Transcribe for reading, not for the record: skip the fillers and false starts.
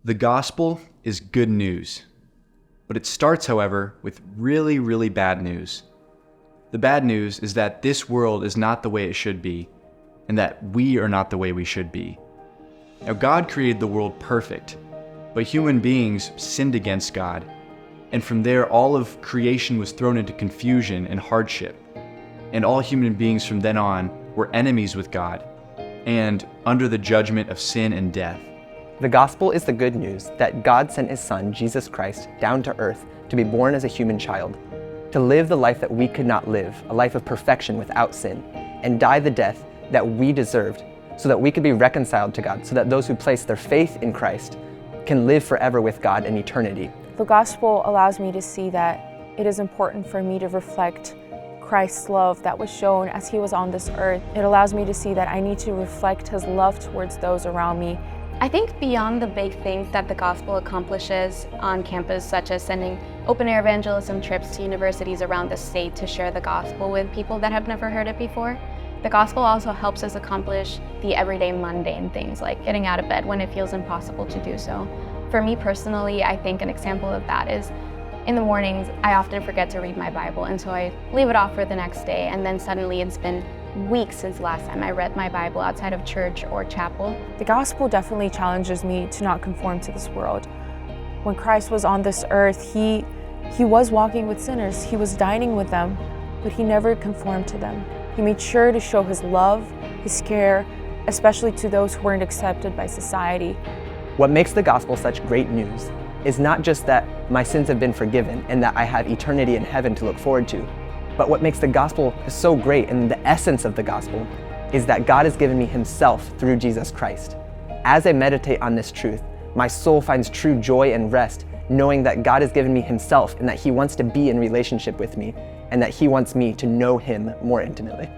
The gospel is good news, but it starts, however, with really, really bad news. The bad news is that this world is not the way it should be, and that we are not the way we should be. Now, God created the world perfect, but human beings sinned against God, and from there all of creation was thrown into confusion and hardship, and all human beings from then on were enemies with God, and under the judgment of sin and death. The gospel is the good news that God sent his son, Jesus Christ, down to earth to be born as a human child, to live the life that we could not live, a life of perfection without sin, and die the death that we deserved, so that we could be reconciled to God, so that those who place their faith in Christ can live forever with God in eternity. The gospel allows me to see that it is important for me to reflect Christ's love that was shown as he was on this earth. It allows me to see that I need to reflect his love towards those around me. I think beyond the big things that the gospel accomplishes on campus, such as sending open-air evangelism trips to universities around the state to share the gospel with people that have never heard it before, the gospel also helps us accomplish the everyday mundane things, like getting out of bed when it feels impossible to do so. For me personally, I think an example of that is in the mornings, I often forget to read my Bible, and so I leave it off for the next day, and then suddenly it's been weeks since last time I read my Bible outside of church or chapel. The gospel definitely challenges me to not conform to this world. When Christ was on this earth, he was walking with sinners, he was dining with them, but he never conformed to them. He made sure to show his love, his care, especially to those who weren't accepted by society. What makes the gospel such great news is not just that my sins have been forgiven and that I have eternity in heaven to look forward to, but what makes the gospel so great, and the essence of the gospel, is that God has given me himself through Jesus Christ. As I meditate on this truth, my soul finds true joy and rest, knowing that God has given me himself and that he wants to be in relationship with me, and that he wants me to know him more intimately.